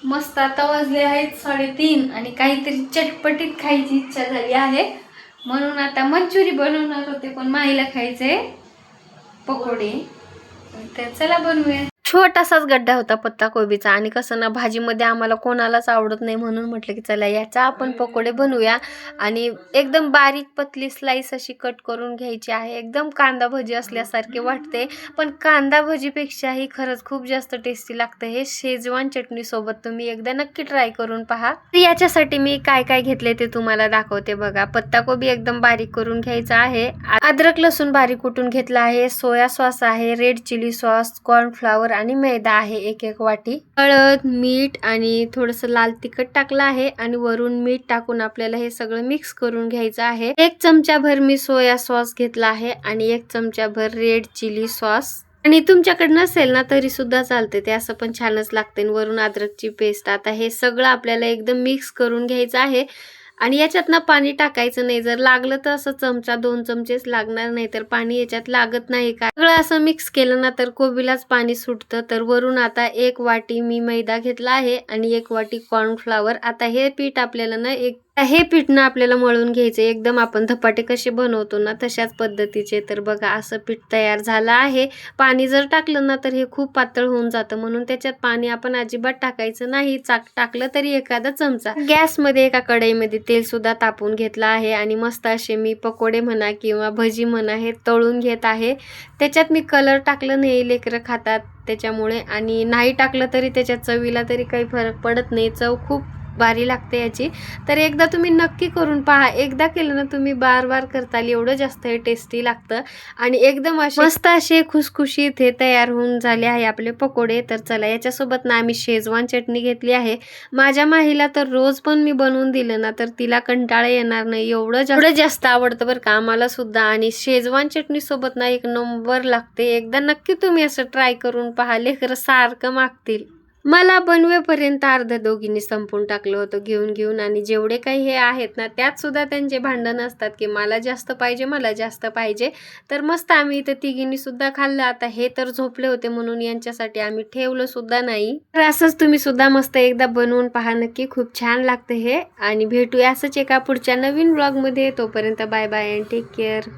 मस्त आता वाजले आहेत 3:30 आणि काहीतरी चटपटीत खायची इच्छा झाली आहे, म्हणून आता मंचुरी बनवणार होते पण माईला खायचे पकोडे, तर चला बनवूया. छोटासाच गड्डा होता पत्ता कोबीचा आणि कसं ना भाजीमध्ये आम्हाला कोणालाच आवडत नाही, म्हणून म्हटलं की चला याचा आपण पकोडे बनवूया. आणि एकदम बारीक पतली स्लाइस अशी कट करून घ्यायची आहे. एकदम कांदा भजी असल्यासारखे वाटते, पण कांदा भजीपेक्षाही खरंच खूप जास्त टेस्टी लागतं हे. शेजवान चटणी सोबत तुम्ही एकदा नक्की ट्राय करून पहा. याच्यासाठी मी काय काय घेतले ते तुम्हाला दाखवते बघा. पत्ता कोबी एकदम बारीक करून घ्यायचा आहे. अद्रक लसूण बारीक कुटून घेतला आहे. सोया सॉस आहे, रेड चिली सॉस, कॉर्नफ्लॉवर आणि मैदा आहे 1 वाटी. हळद, मीठ आणि थोडंसं लाल तिखट टाकलं आहे आणि वरून मीठ टाकून आपल्याला हे सगळं मिक्स करून घ्यायचं आहे. 1 चमचाभर मी सोया सॉस घेतला आहे आणि 1 चमचाभर रेड चिली सॉस. आणि तुमच्याकडे नसेल ना तरी सुद्धा चालते, ते असं पण छानच लागते. वरून अद्रकची पेस्ट. आता हे सगळं आपल्याला एकदम मिक्स करून घ्यायचं आहे आणि याच्यात ना पाणी टाकायचं नाही. जर लागलं तर असं चमचा 2 चमचेच लागणार, नाही तर पाणी याच्यात लागत नाही. का सगळं असं मिक्स केलं ना तर कोबीलाच पाणी सुटतं. तर वरून आता 1 वाटी मी मैदा घेतला आहे आणि 1 वाटी कॉर्नफ्लॉवर. आता हे पीठ आपल्याला ना हे पीठ ना आपल्याला मळून घ्यायचं एकदम आपण धपाटे कसे बनवतो ना तशाच पद्धतीचे. तर बघा असं पीठ तयार झालं आहे. पाणी जर टाकलं ना तर हे खूप पातळ होऊन जातं, म्हणून त्याच्यात पाणी आपण अजिबात टाकायचं नाही. टाकलं तरी एखादा चमचा. गॅसमध्ये एका कढईमध्ये तेल सुद्धा तापून घेतलं आहे आणि मस्त असे मी पकोडे म्हणा किंवा भजी म्हणा हे तळून घेत आहे. त्याच्यात मी कलर टाकलं नाही, लेकरं खातात त्याच्यामुळे, आणि नाही टाकलं तरी त्याच्यात चवीला तरी काही फरक पडत नाही. चव खूप भारी लागते याची. तर एकदा तुम्ही नक्की करून पहा. एकदा केलं ना तुम्ही बार बार करताल, एवढं जास्त हे टेस्टी लागतं. आणि एकदम असे मस्त असे खुसखुशीत हे तयार होऊन झाले आहे आपले पकोडे. तर चला याच्यासोबत ना आम्ही शेजवान चटणी घेतली आहे. माझ्या माहीला तर रोज पण मी बनवून दिलं ना तर तिला कंटाळा येणार नाही, एवढं जास्त आवडतं बरं का आम्हाला सुद्धा. आणि शेजवान चटणी सोबत ना 1 नंबर लागते. एकदा नक्की तुम्ही असं ट्राय करून पहा, लेकरं सारखं मागतील. मला बनवेपर्यंत अर्ध्या दोघींनी संपून टाकलं होतं घेऊन. आणि जेवढे काही हे आहेत ना त्यात सुद्धा त्यांचे भांडण असतात की मला जास्त पाहिजे, मला जास्त पाहिजे. तर मस्त आम्ही इथं तिघींनी सुद्धा खाल्लं. आता हे तर झोपले होते म्हणून यांच्यासाठी आम्ही ठेवलं सुद्धा नाही. तर असंच तुम्ही सुद्धा मस्त एकदा बनवून पहा नक्की, खूप छान लागतं हे. आणि भेटूया असंच एका पुढच्या नवीन व्लॉगमध्ये. तोपर्यंत bye bye and take care.